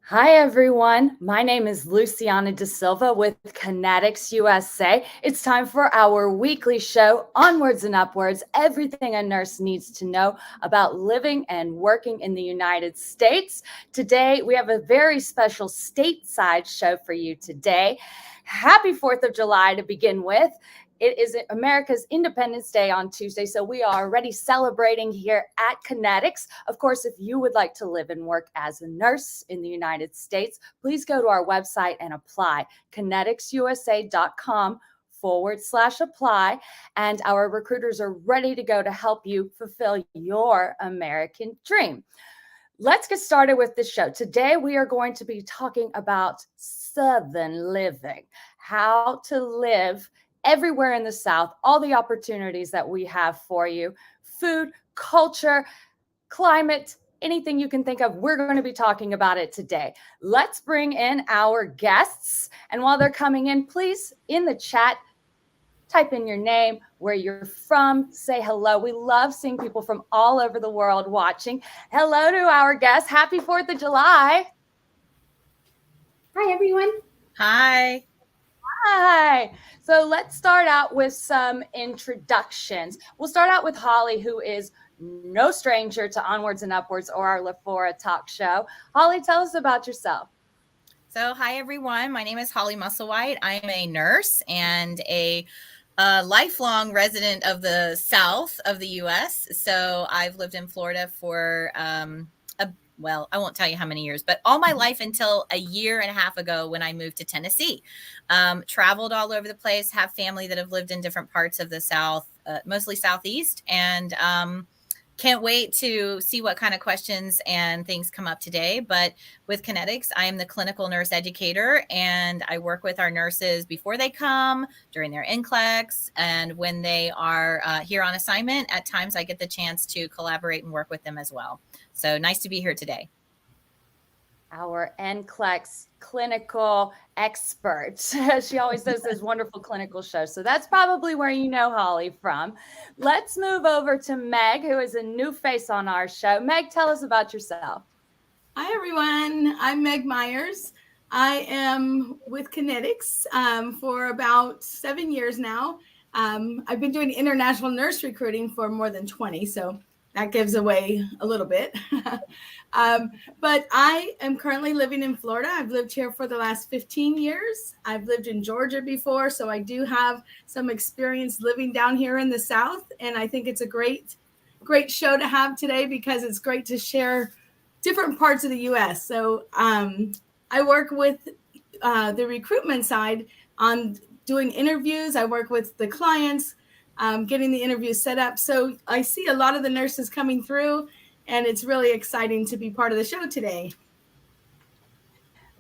Hi, everyone. My name is Luciana Da Silva with Kinetics USA. It's time for our weekly show, Onwards and Upwards, everything a nurse needs to know about living and working in the United States. Today, we have a very special stateside show for you today. Happy 4th of July to begin with. It is America's Independence Day on Tuesday, so we are already celebrating here at Kinetics. Of course, if you would like to live and work as a nurse in the United States, please go to our website and apply, kineticsusa.com/apply, and our recruiters are ready to go to help you fulfill your American dream. Let's get started with the show. Today, we are going to be talking about Southern living, how to live everywhere in the South, all the opportunities that we have for you, food, culture, climate, anything you can think of. We're going to be talking about it today. Let's bring in our guests. And while they're coming in, please, in the chat, type in your name, where you're from, say hello. We love seeing people from all over the world watching. Hello to our guests. Happy 4th of July. Hi, everyone. Hi. Hi. So let's start out with some introductions. We'll start out with Holly, who is no stranger to Onwards and Upwards or our LaFlora talk show. Holly, tell us about yourself. So, hi, everyone. My name is Holly Musselwhite. I'm a nurse and a lifelong resident of the South of the U.S. So I've lived in Florida for, I won't tell you how many years, but all my life until a year and a half ago when I moved to Tennessee. Traveled all over the place, have family that have lived in different parts of the South, mostly Southeast, and can't wait to see what kind of questions and things come up today. But with Kinetics, I am the clinical nurse educator, and I work with our nurses before they come, during their NCLEX, and when they are here on assignment. At times, I get the chance to collaborate and work with them as well. So nice to be here today. Our NCLEX clinical expert. She always does this wonderful clinical shows. So that's probably where you know Holly from. Let's move over to Meg, who is a new face on our show. Meg, tell us about yourself. Hi, everyone. I'm Meg Myers. I am with Kinetics for about 7 years now. I've been doing international nurse recruiting for more than 20, so that gives away a little bit. But I am currently living in Florida. I've lived here for the last 15 years. I've lived in Georgia before, so I do have some experience living down here in the South. And I think it's a great show to have today because it's great to share different parts of the U.S. So I work with the recruitment side on doing interviews. I work with the clients, getting the interviews set up. So I see a lot of the nurses coming through, and it's really exciting to be part of the show today.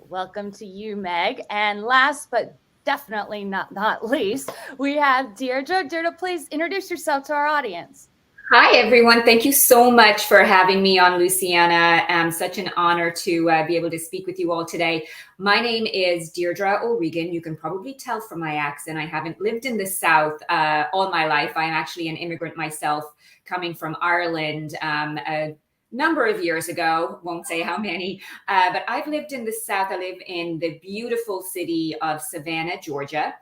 Welcome to you, Meg. And last but definitely not least, we have Deirdre. Deirdre, please introduce yourself to our audience. Hi, everyone. Thank you so much for having me on, Luciana. Such an honor to be able to speak with you all today. My name is Deirdre O'Regan. You can probably tell from my accent, I haven't lived in the South all my life. I'm actually an immigrant myself, coming from Ireland a number of years ago, won't say how many, but I've lived in the South. I live in the beautiful city of Savannah, Georgia.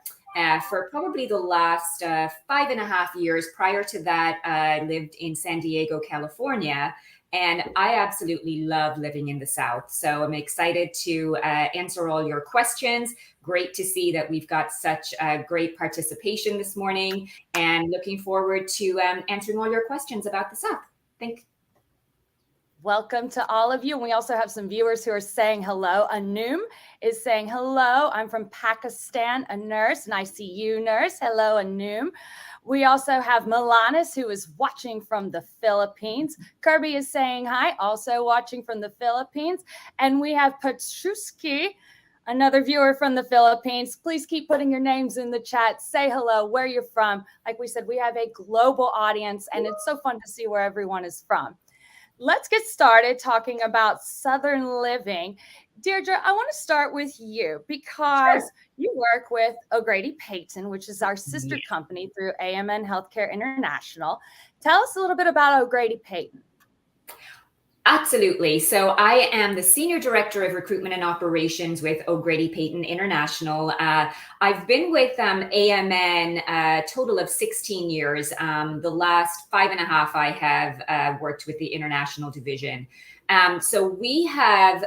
For probably the last 5.5 years. Prior to that, I lived in San Diego, California, and I absolutely love living in the South. So I'm excited to answer all your questions. Great to see that we've got such great participation this morning, and looking forward to answering all your questions about the South. Thank you. Welcome to all of you. And we also have some viewers who are saying hello. Anum is saying hello. I'm from Pakistan, a nurse, and I see you, nurse. Hello, Anum. We also have Milanis, who is watching from the Philippines. Kirby is saying hi, also watching from the Philippines. And we have Petruski, another viewer from the Philippines. Please keep putting your names in the chat. Say hello, where you're from. Like we said, we have a global audience, and it's so fun to see where everyone is from. Let's get started talking about Southern living. Deirdre, I want to start with you because you work with O'Grady Peyton, which is our sister company through AMN Healthcare International. Tell us a little bit about O'Grady Peyton. Absolutely. So I am the Senior Director of Recruitment and Operations with O'Grady Peyton International. I've been with AMN a total of 16 years. The last 5.5 I have worked with the international division. So we have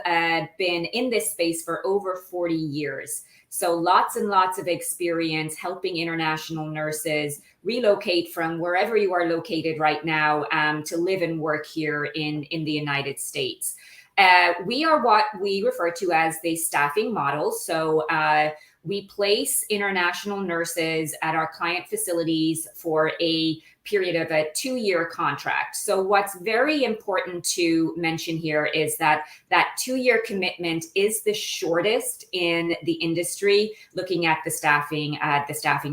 been in this space for over 40 years. So lots and lots of experience helping international nurses relocate from wherever you are located right now to live and work here in the United States. We are what we refer to as the staffing model. So we place international nurses at our client facilities for a period of a 2-year contract. So what's very important to mention here is that 2-year commitment is the shortest in the industry, looking at the staffing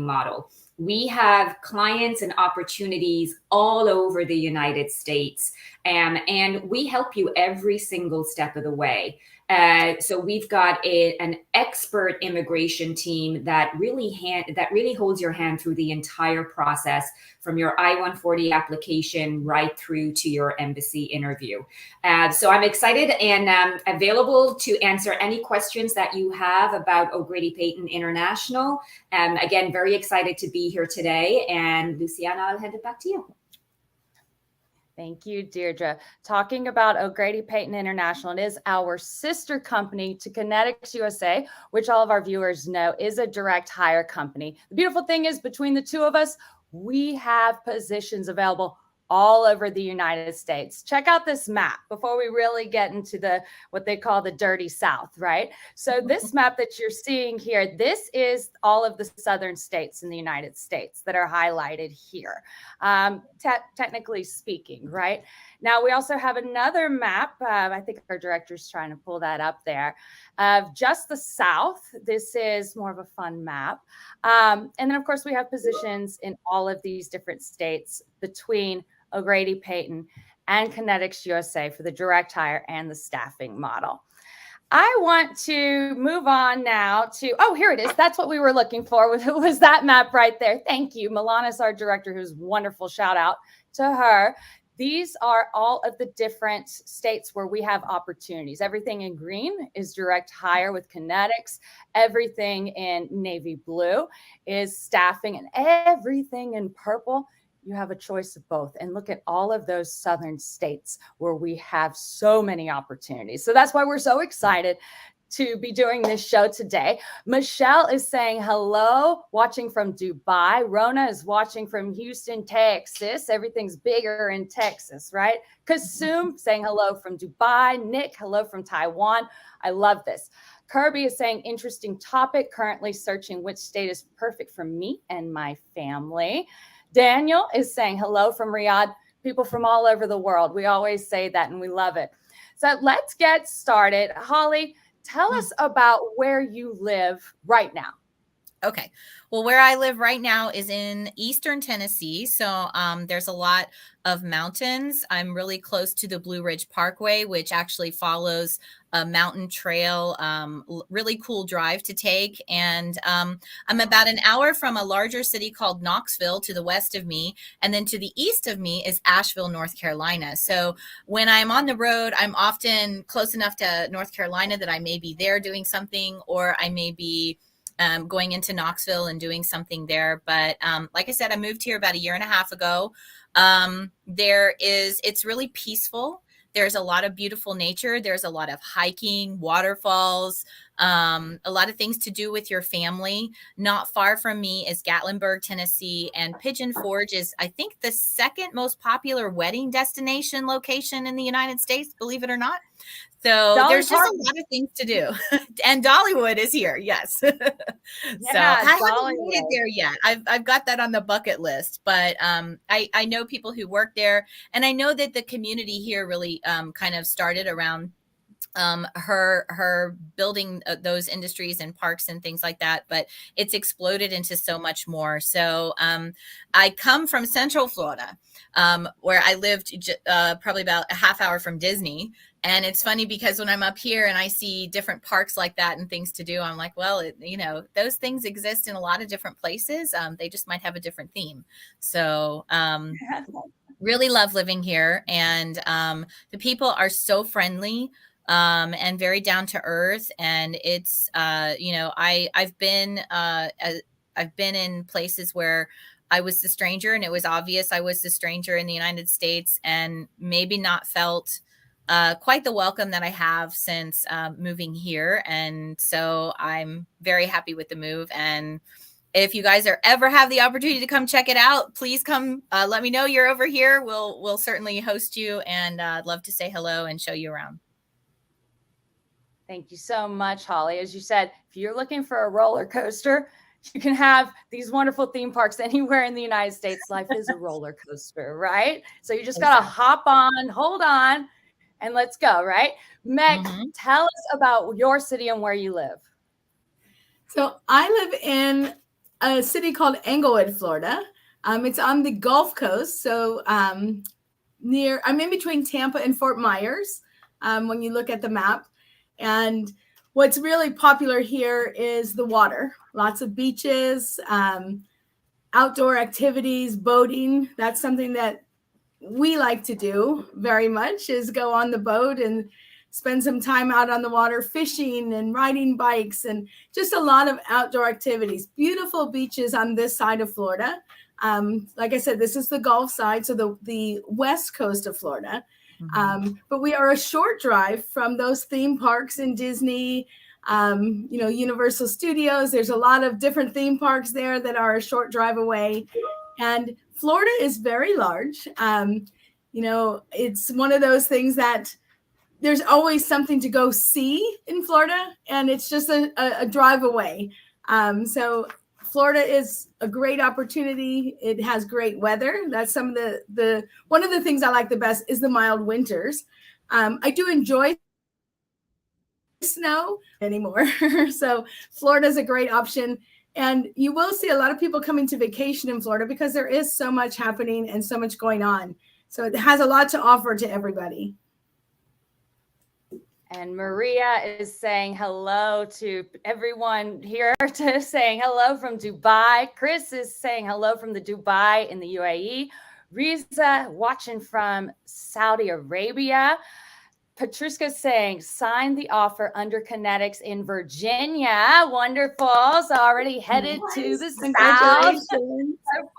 model. We have clients and opportunities all over the United States, and we help you every single step of the way. So we've got an expert immigration team that really holds your hand through the entire process, from your I-140 application right through to your embassy interview. So I'm excited and available to answer any questions that you have about O'Grady Peyton International. Again, very excited to be here today. And Luciana, I'll hand it back to you. Thank you, Deirdre. Talking about O'Grady Peyton International, it is our sister company to Kinetics USA, which all of our viewers know is a direct hire company. The beautiful thing is, between the two of us, we have positions available all over the United States. Check out this map before we really get into what they call the dirty South, right? So this map that you're seeing here, this is all of the southern states in the United States that are highlighted here, technically speaking, right? Now, we also have another map. I think our director's trying to pull that up there, of just the South. This is more of a fun map. And then, of course, we have positions in all of these different states between O'Grady Peyton and Kinetics USA for the direct hire and the staffing model. I want to move on now to, oh, here it is. That's what we were looking for, was that map right there. Thank you. Milana's our director, who's wonderful. Shout out to her. These are all of the different states where we have opportunities. Everything in green is direct hire with Kinetics. Everything in navy blue is staffing, and everything in purple, you have a choice of both. And look at all of those southern states where we have so many opportunities. So that's why we're so excited to be doing this show today. Michelle is saying hello, watching from Dubai. Rona is watching from Houston, Texas. Everything's bigger in Texas, right? Kasum saying hello from Dubai. Nick, hello from Taiwan. I love this. Kirby is saying interesting topic, currently searching which state is perfect for me and my family. Daniel is saying hello from Riyadh. People from all over the world. We always say that and we love it. So let's get started. Holly, tell us about where you live right now. Okay. Well, where I live right now is in Eastern Tennessee. So there's a lot of mountains. I'm really close to the Blue Ridge Parkway, which actually follows a mountain trail, really cool drive to take. And I'm about an hour from a larger city called Knoxville to the west of me. And then to the east of me is Asheville, North Carolina. So when I'm on the road, I'm often close enough to North Carolina that I may be there doing something, or I may be going into Knoxville and doing something there. But like I said, I moved here about 1.5 years ago. It's really peaceful. There's a lot of beautiful nature. There's a lot of hiking, waterfalls, a lot of things to do with your family. Not far from me is Gatlinburg, Tennessee, and Pigeon Forge is, I think, the second most popular wedding destination location in the United States, believe it or not. So there's just a lot of things to do. And Dollywood is here. Yes. So I haven't made it there yet. I've got that on the bucket list, but I know people who work there, and I know that the community here really kind of started around her building those industries and parks and things like that, but it's exploded into so much more. So I come from Central Florida, where I lived probably about a half hour from Disney. And it's funny because when I'm up here and I see different parks like that and things to do, I'm like, well, those things exist in a lot of different places. They just might have a different theme. So Really love living here, and the people are so friendly and very down to earth. And it's I've been in places where I was the stranger, and it was obvious I was the stranger in the United States, and maybe not felt quite the welcome that I have since moving here. And so I'm very happy with the move. And if you guys ever have the opportunity to come check it out, please come. Let me know you're over here. We'll certainly host you, and I'd love to say hello and show you around. Thank you so much, Holly. As you said, if you're looking for a roller coaster, you can have these wonderful theme parks anywhere in the United States. Life is a roller coaster, right? So you just got to hop on, hold on, and let's go, right? Meg, tell us about your city and where you live. So I live in a city called Englewood, Florida. It's on the Gulf Coast. So I'm in between Tampa and Fort Myers when you look at the map. And what's really popular here is the water. Lots of beaches, outdoor activities, boating. That's something that we like to do very much, is go on the boat and spend some time out on the water, fishing and riding bikes, and just a lot of outdoor activities. Beautiful beaches on this side of Florida. Like I said, this is the Gulf side, so the west coast of Florida. But we are a short drive from those theme parks in Disney, Universal Studios. There's a lot of different theme parks there that are a short drive away. And Florida is very large. It's one of those things that there's always something to go see in Florida, and it's just a drive away. So Florida is a great opportunity. It has great weather. That's some of the one of the things I like the best is the mild winters. I do enjoy snow anymore. So Florida is a great option. And you will see a lot of people coming to vacation in Florida because there is so much happening and so much going on. So it has a lot to offer to everybody. And Maria is saying hello to everyone here, to saying hello from Dubai. Chris is saying hello from the Dubai in the UAE. Riza watching from Saudi Arabia. Patriska saying, sign the offer under Kinetics in Virginia. Wonderful. So already headed to the south. So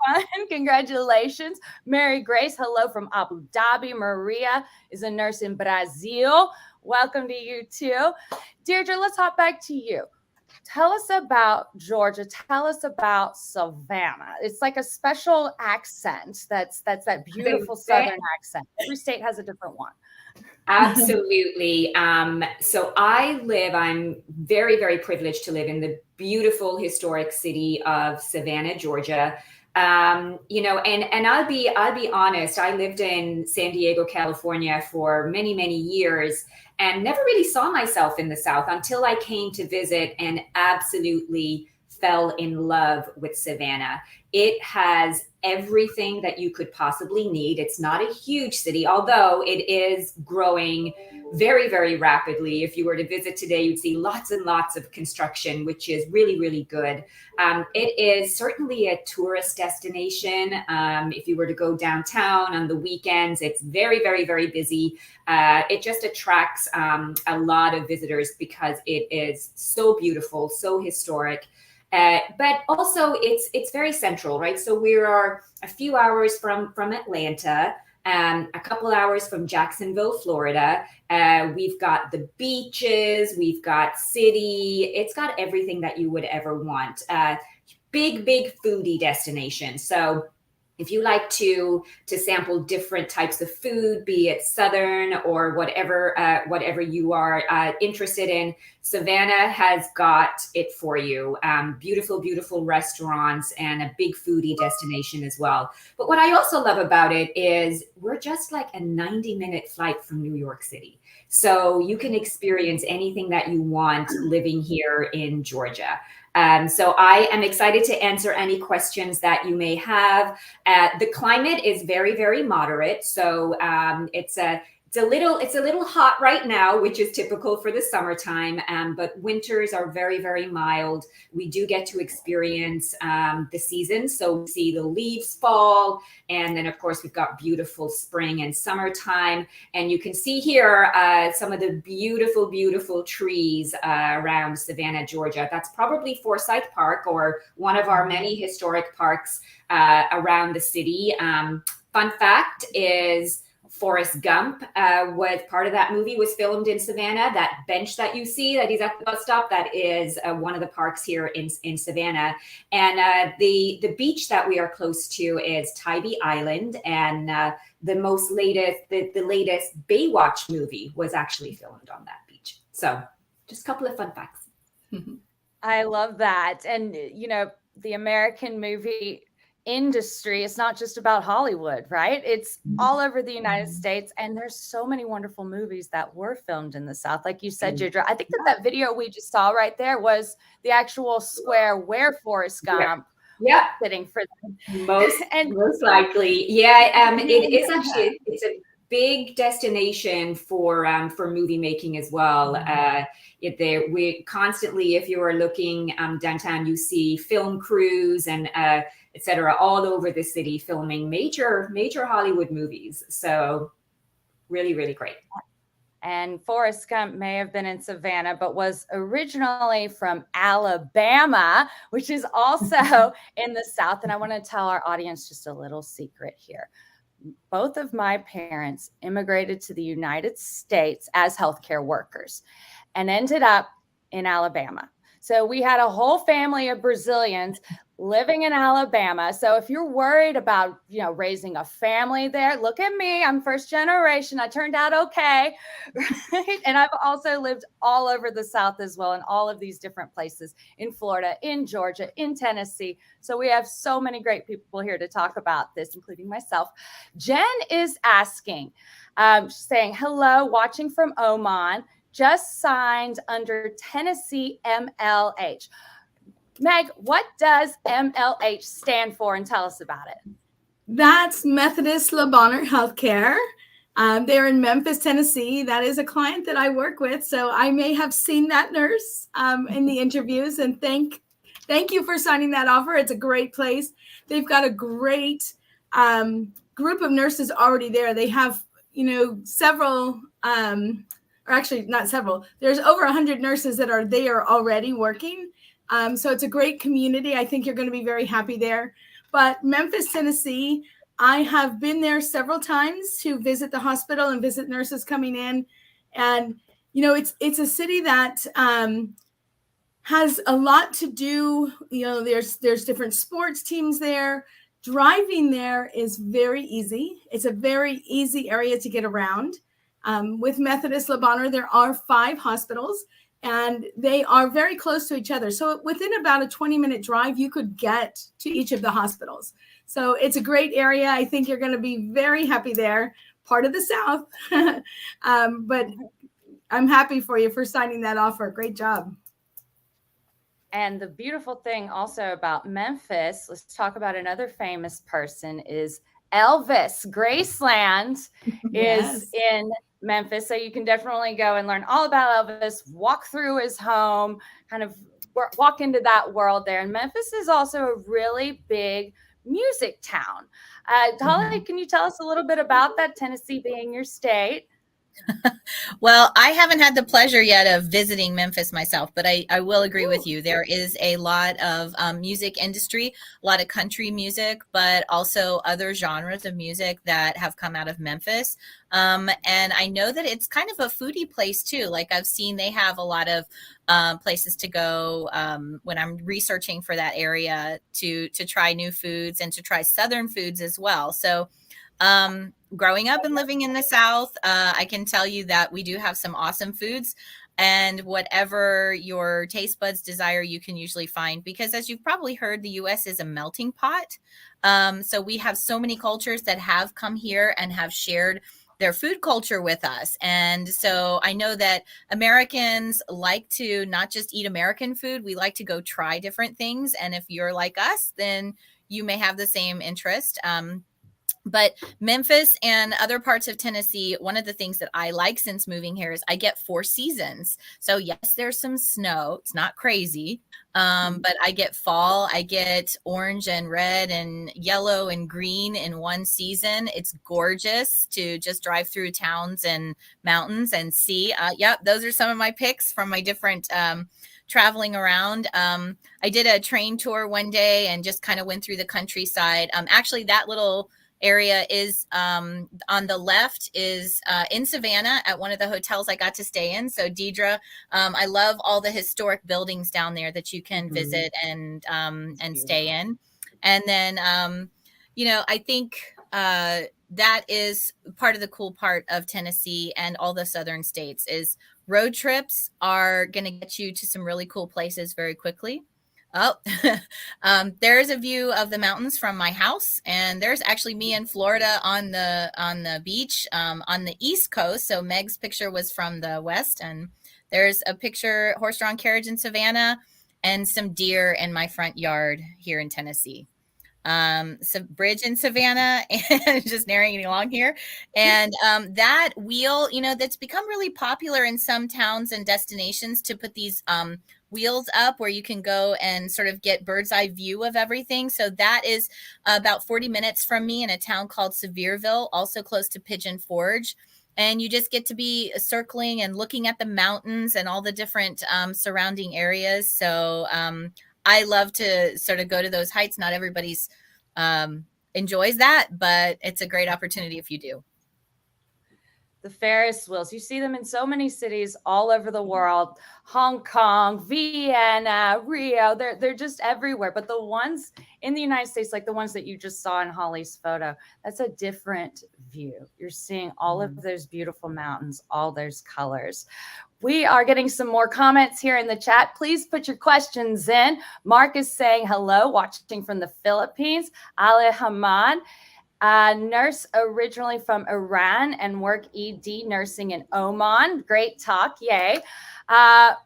fun. Congratulations. Mary Grace, hello from Abu Dhabi. Maria is a nurse in Brazil. Welcome to you too. Deirdre, let's hop back to you. Tell us about Georgia. Tell us about Savannah. It's like a special accent. That's that beautiful Southern accent. Every state has a different one. Absolutely. So I'm very, very privileged to live in the beautiful historic city of Savannah, Georgia. And I'll be honest, I lived in San Diego, California for many, many years and never really saw myself in the South until I came to visit and absolutely fell in love with Savannah. It has everything that you could possibly need. It's not a huge city, although it is growing very, very rapidly. If you were to visit today, you'd see lots and lots of construction, which is really, really good. It is certainly a tourist destination. If you were to go downtown on the weekends, it's very, very, very busy. It just attracts a lot of visitors because it is so beautiful, so historic. But also it's very central, right? So we are a few hours from Atlanta, a couple hours from Jacksonville, Florida. We've got the beaches, we've got city. It's got everything that you would ever want. Big foodie destination. So if you like to sample different types of food, be it Southern or whatever you are interested in, Savannah has got it for you. Beautiful, beautiful restaurants and a big foodie destination as well. But what I also love about it is we're just like a 90-minute flight from New York City. So you can experience anything that you want living here in Georgia. So I am excited to answer any questions that you may have. The climate is very, very moderate. So it's It's a little hot right now, which is typical for the summertime. But winters are very, very mild. We do get to experience the seasons. So we see the leaves fall. And then, of course, we've got beautiful spring and summertime. And you can see here some of the beautiful, beautiful trees around Savannah, Georgia. That's probably Forsyth Park, or one of our many historic parks around the city. Fun fact is, Forrest Gump was part of that movie, was filmed in Savannah. That bench that you see that he's at the bus stop, that is one of the parks here in Savannah. And the beach that we are close to is Tybee Island. And the latest Baywatch movie was actually filmed on that beach. So just a couple of fun facts. I love that. And, you know, the American movie industry, it's not just about Hollywood, right? It's all over the United States, and there's so many wonderful movies that were filmed in the South. Like you said, Deirdre, I think that video we just saw right there was the actual square where Forrest Gump sitting for them. Most likely. Yeah. It is actually, it's a big destination for movie making as well. We constantly, if you are looking downtown, you see film crews and etc. all over the city filming major Hollywood movies. So really, really great. And Forrest Gump may have been in Savannah, but was originally from Alabama, which is also in the South. And I want to tell our audience just a little secret here. Both of my parents immigrated to the United States as healthcare workers and ended up in Alabama. So we had a whole family of Brazilians living in Alabama. So if you're worried about, you know, raising a family there, look at me. I'm first generation. I turned out okay. Right? And I've also lived all over the South as well, in all of these different places, in Florida, in Georgia, in Tennessee. So we have so many great people here to talk about this, including myself. Jen is asking, saying, hello, watching from Oman, just signed under Tennessee MLH. Meg, what does MLH stand for, and tell us about it? That's Methodist Le Bonheur Healthcare. They're in Memphis, Tennessee. That is a client that I work with, so I may have seen that nurse in the interviews. And thank you for signing that offer. It's a great place. They've got a great group of nurses already there. They have, you know, several, or actually not several. There's over 100 nurses that are there already working. So it's a great community. I think you're going to be very happy there. But Memphis, Tennessee, I have been there several times to visit the hospital and visit nurses coming in. And, you know, it's a city that has a lot to do. You know, there's different sports teams there. Driving there is very easy. It's a very easy area to get around. With Methodist Le Bonheur, there are 5 hospitals. And they are very close to each other. So within about a 20-minute drive, you could get to each of the hospitals. So it's a great area. I think you're going to be very happy there, part of the South. But I'm happy for you for signing that offer. Great job. And the beautiful thing also about Memphis, let's talk about another famous person, is Elvis. Graceland is in Memphis. So you can definitely go and learn all about Elvis, walk through his home, kind of walk into that world there. And Memphis is also a really big music town. Holly, can you tell us a little bit about that, Tennessee being your state? Well, I haven't had the pleasure yet of visiting Memphis myself, but I will agree with you. There is a lot of music industry, a lot of country music, but also other genres of music that have come out of Memphis. And I know that it's kind of a foodie place too. Like I've seen they have a lot of places to go when I'm researching for that area to try new foods and to try Southern foods as well. So growing up and living in the South, I can tell you that we do have some awesome foods, and whatever your taste buds desire, you can usually find, because as you've probably heard, the U.S. is a melting pot. So we have so many cultures that have come here and have shared their food culture with us. And so I know that Americans like to not just eat American food, we like to go try different things. And if you're like us, then you may have the same interest. But Memphis and other parts of Tennessee, one of the things that I like since moving here is I get 4 seasons. So yes, there's some snow. It's not crazy. But I get fall, I get orange and red and yellow and green in one season. It's gorgeous to just drive through towns and mountains and see. Yep, those are some of my picks from my different traveling around. I did a train tour one day and just kind of went through the countryside. Actually, that little area is on the left is in Savannah at one of the hotels I got to stay in. So Deidre, I love all the historic buildings down there that you can visit and stay in. And then, I think that is part of the cool part of Tennessee and all the southern states is road trips are going to get you to some really cool places very quickly. Oh, there's a view of the mountains from my house, and there's actually me in Florida on the beach on the East Coast. So Meg's picture was from the West, and there's a picture horse-drawn carriage in Savannah, and some deer in my front yard here in Tennessee. Some bridge in Savannah, and just narrating along here, and that wheel, that's become really popular in some towns and destinations to put these wheels up where you can go and sort of get bird's eye view of everything. So that is about 40 minutes from me in a town called Sevierville, also close to Pigeon Forge. And you just get to be circling and looking at the mountains and all the different surrounding areas. So I love to sort of go to those heights. Not everybody's enjoys that, but it's a great opportunity if you do. The Ferris wheels. You see them in so many cities all over the world. Hong Kong, Vienna, Rio. They're just everywhere. But the ones in the United States, like the ones that you just saw in Holly's photo, that's a different view. You're seeing all of those beautiful mountains, all those colors. We are getting some more comments here in the chat. Please put your questions in. Mark is saying hello, watching from the Philippines. Ali Hamad. Nurse originally from Iran and work ED nursing in Oman. Great talk. Yay.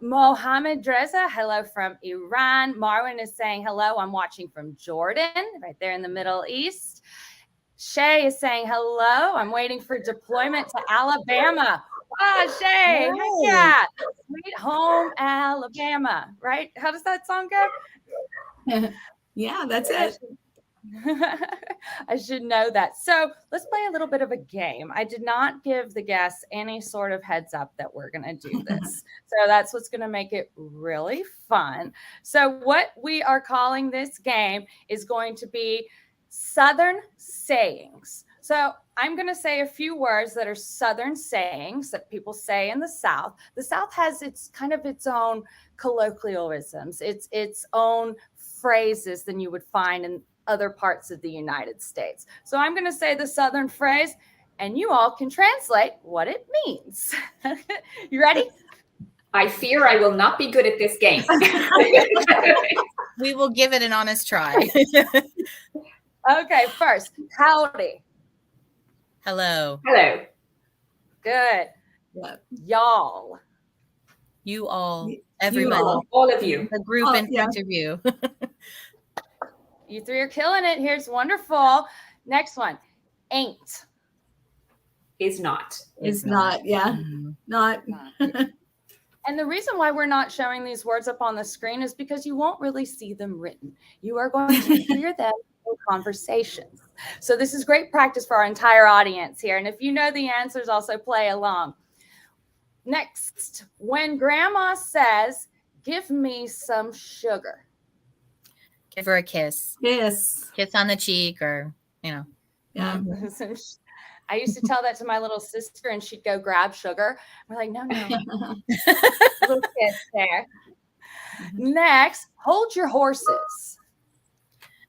Mohammed Dreza, hello from Iran. Marwin is saying hello. I'm watching from Jordan, right there in the Middle East. Shay is saying hello. I'm waiting for deployment to Alabama. Ah, Shay. Heck yeah. Sweet home Alabama. Right? How does that song go? Yeah, that's it. I should know that. So let's play a little bit of a game. I did not give the guests any sort of heads up that we're going to do this. So that's what's going to make it really fun. So what we are calling this game is going to be Southern sayings. So I'm going to say a few words that are Southern sayings that people say in the South. The South has its own colloquialisms, its own phrases than you would find in other parts of the United States. So I'm going to say the Southern phrase, and you all can translate what it means. You ready? I fear I will not be good at this game. We will give it an honest try. Okay, first, howdy. Hello. Hello. Good. Yeah. Y'all. You all. Everybody. All of you. The group in front of you. You three are killing it. Here's wonderful. Next one. Ain't. Is not. Is not. Yeah. Not. And the reason why we're not showing these words up on the screen is because you won't really see them written. You are going to hear them in conversations. So this is great practice for our entire audience here. And if you know the answers, also play along. Next, when grandma says, give me some sugar. Give her a kiss. Yes. Kiss on the cheek or, Yeah. I used to tell that to my little sister and she'd go grab sugar. We're like, no. Little kiss there. Next, hold your horses.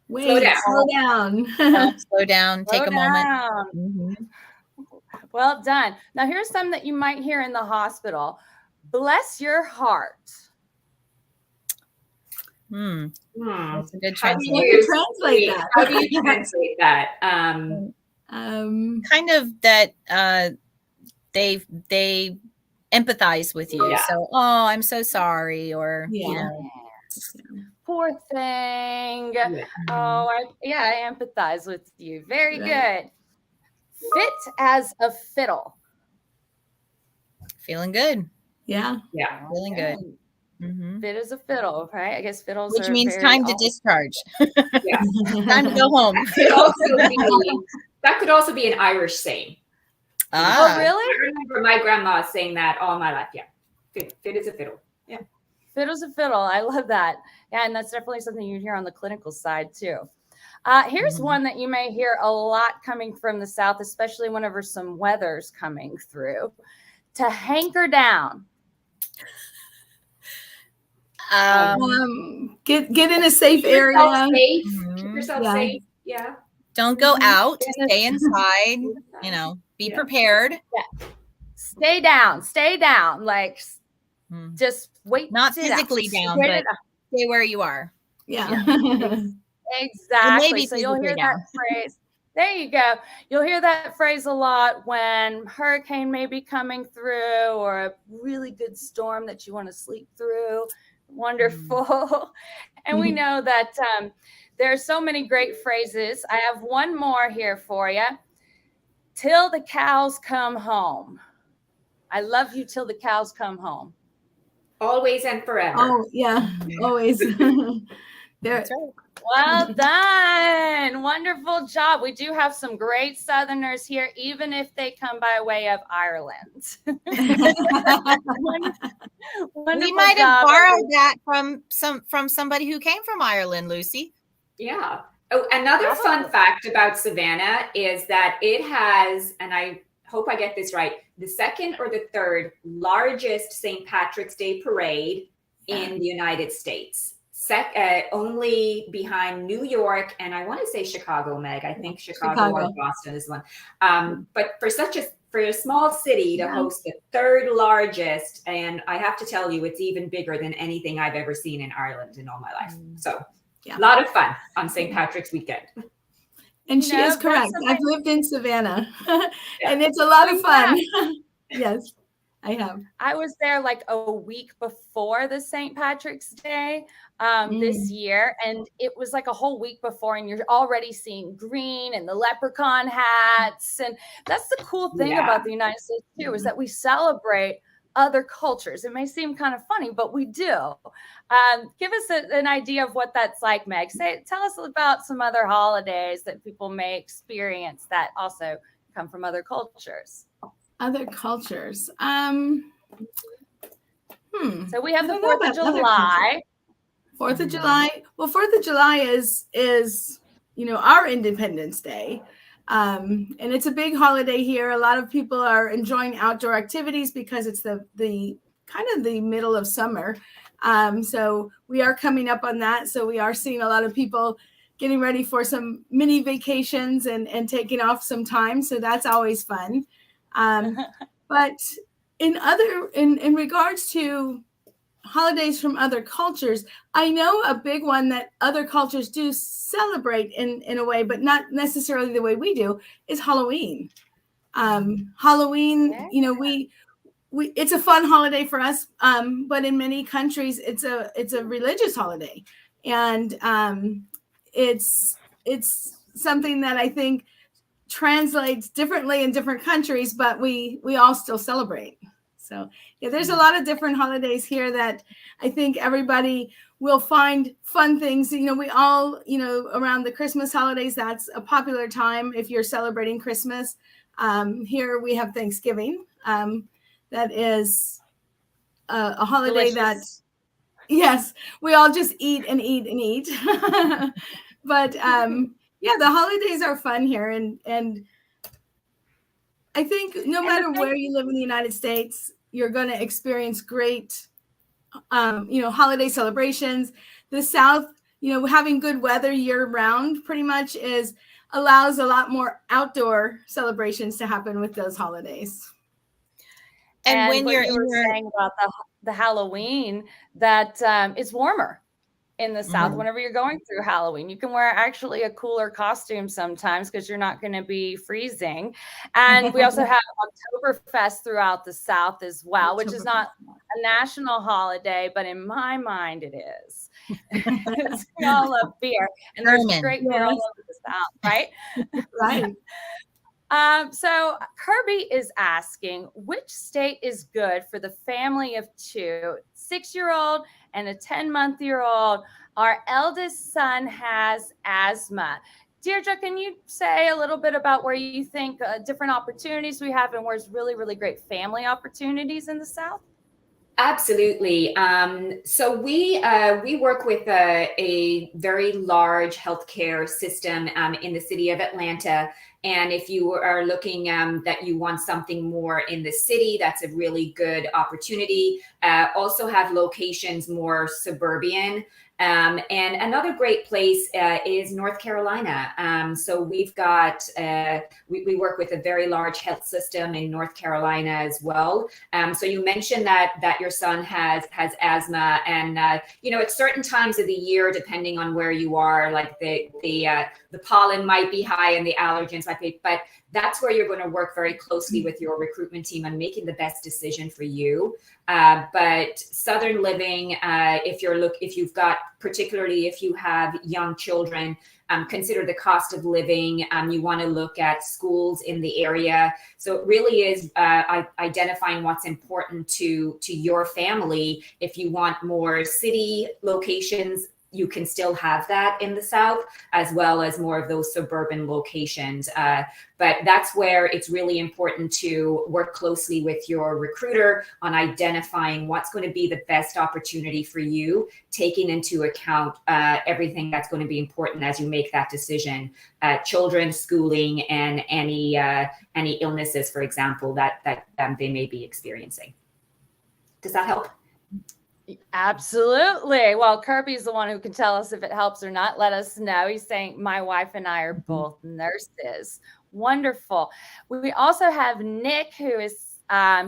Wait, Slow down. slow down. slow down. Take a moment. Moment. Well done. Now here's some that you might hear in the hospital. Bless your heart. That's a good How do translation. you translate that? How do you translate that? Kind of that they empathize with you. Yeah. So, oh, I'm so sorry, or Poor thing. Yeah. Oh, I empathize with you. Very good. Fit as a fiddle. Feeling good. Yeah. Yeah. Feeling good. Mhm. Fit as a fiddle, right? I guess fiddles Which are means very time to awesome. discharge. Yeah. Time to go home. That could also be an Irish saying. Oh, Ah, really? I remember my grandma saying that all my life. Yeah. Fit as a fiddle. Yeah. Fit as a fiddle. I love that. Yeah, and that's definitely something you hear on the clinical side too. Here's Mhm. one that you may hear a lot coming from the South, especially whenever some weather's coming through. To hanker down. Get in a safe Keep yourself area. safe. Mhm. Keep yourself Yeah. safe. Yeah. Don't go Mhm. out. And Stay inside. You know, be Yeah. prepared. Stay down. Stay down. Like, Mm. just wait. Not it out. physically down, Wait but it out. stay where you are. Yeah. Exactly. maybe So you'll hear physically that down. phrase. There you go. You'll hear that phrase a lot when hurricane may be coming through or a really good storm that you want to sleep through. Wonderful. And we know that there are so many great phrases. I have one more here for you. Till the cows come home. I love you till the cows come home. Always and forever. Oh, yeah. Always. There. That's right. Well done. Wonderful job. We do have some great Southerners here, even if they come by way of Ireland. Wonderful We might have job, borrowed that from somebody who came from Ireland, Lucy. Yeah. Oh, another fun fact about Savannah is that it has, and I hope I get this right, the second or the third largest St. Patrick's Day parade in the United States. Only behind New York and I want to say Chicago, Meg. I think Chicago. Or Boston is one. But for a small city to host the third largest, and I have to tell you, it's even bigger than anything I've ever seen in Ireland in all my life. So a lot of fun on St. Patrick's weekend. And she is correct. I've lived in Savannah and it's a lot of fun. Yes, I have. I was there like a week before the St. Patrick's Day this year, and it was like a whole week before, and you're already seeing green and the leprechaun hats. And that's the cool thing about the United States too, is that we celebrate other cultures. It may seem kind of funny, but we do. Give us an idea of what that's like, Meg. Tell us about some other holidays that people may experience that also come from other cultures. Other cultures. So we have the 4th of July. 4th of July. Well, 4th of July is our Independence Day. And it's a big holiday here. A lot of people are enjoying outdoor activities because it's the kind of the middle of summer. So we are coming up on that. So we are seeing a lot of people getting ready for some mini vacations and taking off some time. So that's always fun. But in regards to holidays from other cultures, I know a big one that other cultures do celebrate in a way, but not necessarily the way we do, is Halloween. Halloween, we it's a fun holiday for us, but in many countries it's a religious holiday, and it's something that I think translates differently in different countries, but we all still celebrate. So there's a lot of different holidays here that I think everybody will find fun things. We all, around the Christmas holidays, that's a popular time if you're celebrating Christmas. Here we have Thanksgiving. That is a holiday Delicious. yes, we all just eat and eat and eat. But the holidays are fun here. And I think no matter where you live in the United States, you're going to experience great, holiday celebrations. The South, having good weather year round pretty much allows a lot more outdoor celebrations to happen with those holidays. And when you were saying about the Halloween, that it's warmer in the South. Whenever you're going through Halloween, you can wear actually a cooler costume sometimes because you're not going to be freezing. And we also have Oktoberfest throughout the South as well, which is not a national holiday, but in my mind it is. It's all of beer, and there's great beer all over the South, right? Right. So Kirby is asking, which state is good for the family of two, 6-year-old and a 10-month-old? Our eldest son has asthma. Deirdre, can you say a little bit about where you think different opportunities we have and where's really, really great family opportunities in the South? Absolutely. So we work with a very large healthcare system in the city of Atlanta. And if you are looking that you want something more in the city, that's a really good opportunity. Also have locations more suburban. And another great place is North Carolina. So we've got, we work with a very large health system in North Carolina as well. So you mentioned that your son has asthma, and at certain times of the year, depending on where you are, like the pollen might be high and the allergens might be, but that's where you're going to work very closely with your recruitment team on making the best decision for you. But Southern living, if you've got, particularly if you have young children, consider the cost of living. You want to look at schools in the area. So it really is identifying what's important to your family. If you want more city locations, you can still have that in the South, as well as more of those suburban locations. But that's where it's really important to work closely with your recruiter on identifying what's going to be the best opportunity for you, taking into account everything that's going to be important as you make that decision. Children, schooling, and any illnesses, for example, that they may be experiencing. Does that help? Absolutely. Well, Kirby's the one who can tell us if it helps or not. Let us know. He's saying, my wife and I are both nurses. Wonderful. We also have Nick, who is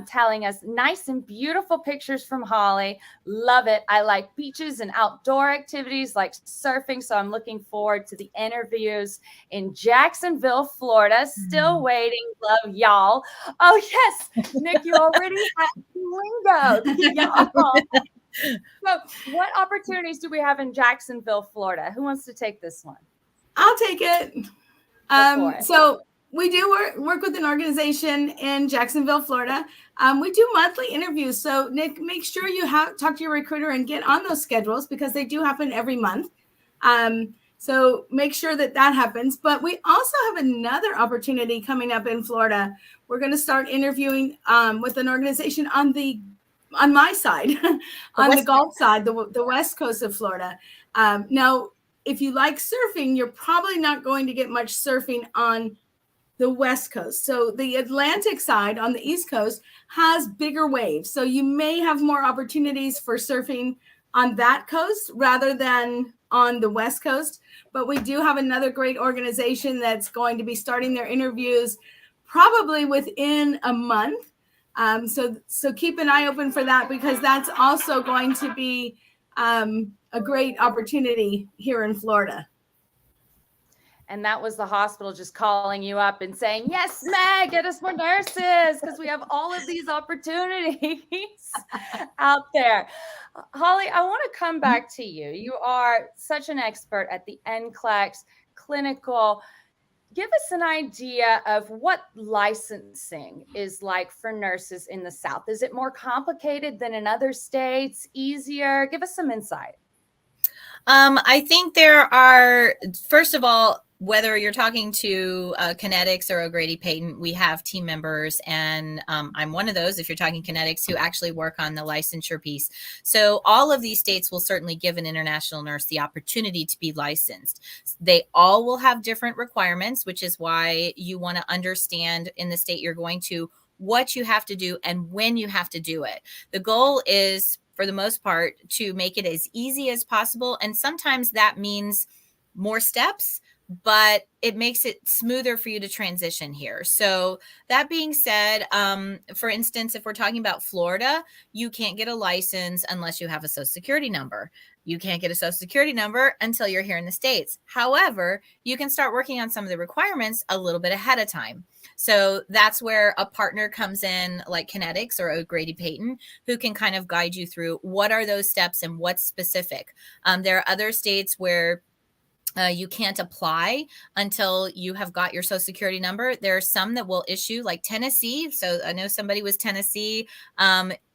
telling us nice and beautiful pictures from Holly. Love it. I like beaches and outdoor activities like surfing. So I'm looking forward to the interviews in Jacksonville, Florida. Still waiting. Love y'all. Oh, yes. Nick, you already have lingo. Y'all. So what opportunities do we have in Jacksonville, Florida? Who wants to take this one? I'll take it. So we do work with an organization in Jacksonville, Florida. We do monthly interviews. So Nick, make sure you talk to your recruiter and get on those schedules because they do happen every month. So make sure that happens. But we also have another opportunity coming up in Florida. We're going to start interviewing with an organization on my side, on the Gulf side, the west coast of Florida. Now, if you like surfing, you're probably not going to get much surfing on the west coast. So the Atlantic side on the east coast has bigger waves. So you may have more opportunities for surfing on that coast rather than on the west coast. But we do have another great organization that's going to be starting their interviews probably within a month. So keep an eye open for that because that's also going to be a great opportunity here in Florida. And that was the hospital just calling you up and saying, yes, Meg, get us more nurses because we have all of these opportunities out there. Holly, I want to come back to you. You are such an expert at the NCLEX clinical. Give us an idea of what licensing is like for nurses in the South. Is it more complicated than in other states? Easier? Give us some insight. I think there are, first of all, whether you're talking to Kinetics or O'Grady Peyton, we have team members, and I'm one of those, if you're talking Kinetics, who actually work on the licensure piece. So all of these states will certainly give an international nurse the opportunity to be licensed. They all will have different requirements, which is why you want to understand in the state you're going to what you have to do and when you have to do it. The goal is, for the most part, to make it as easy as possible. And sometimes that means more steps, but it makes it smoother for you to transition here. So that being said, for instance, if we're talking about Florida, you can't get a license unless you have a social security number. You can't get a social security number until you're here in the States. However, you can start working on some of the requirements a little bit ahead of time. So that's where a partner comes in, like Kinetics or O'Grady Peyton, who can kind of guide you through what are those steps and what's specific. There are other states where You can't apply until you have got your social security number. There are some that will issue, like Tennessee. So I know somebody was Tennessee.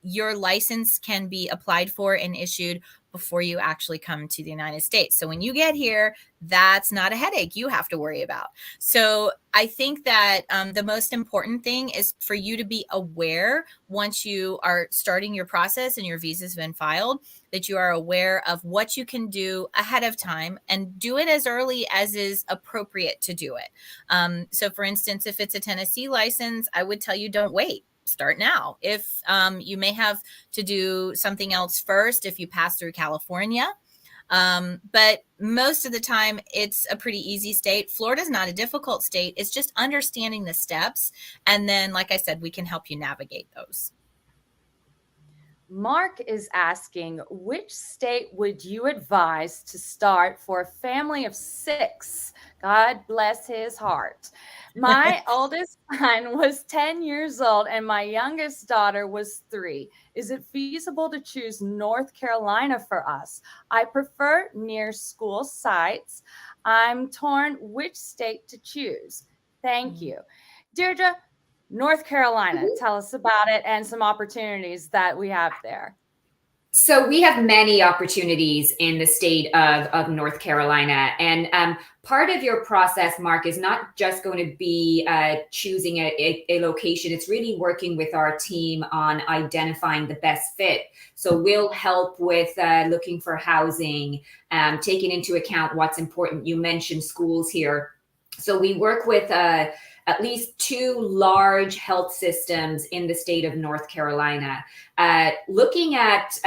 Your license can be applied for and issued before you actually come to the United States. So when you get here, that's not a headache you have to worry about. So I think that the most important thing is for you to be aware once you are starting your process and your visa's been filed, that you are aware of what you can do ahead of time and do it as early as is appropriate to do it. So for instance, if it's a Tennessee license, I would tell you don't wait. Start now. If you may have to do something else first if you pass through California. But most of the time, it's a pretty easy state. Florida's not a difficult state. It's just understanding the steps. And then, like I said, we can help you navigate those. Mark is asking, which state would you advise to start for a family of 6? God bless his heart. My oldest son was 10 years old and my youngest daughter was 3. Is it feasible to choose North Carolina for us? I prefer near school sites. I'm torn which state to choose. Thank you. Deirdre, North Carolina, tell us about it and some opportunities that we have there. So we have many opportunities in the state of North Carolina. And part of your process, Mark, is not just going to be choosing a location. It's really working with our team on identifying the best fit. So we'll help with looking for housing, taking into account what's important. You mentioned schools here. So we work with at least 2 large health systems in the state of North Carolina. Looking at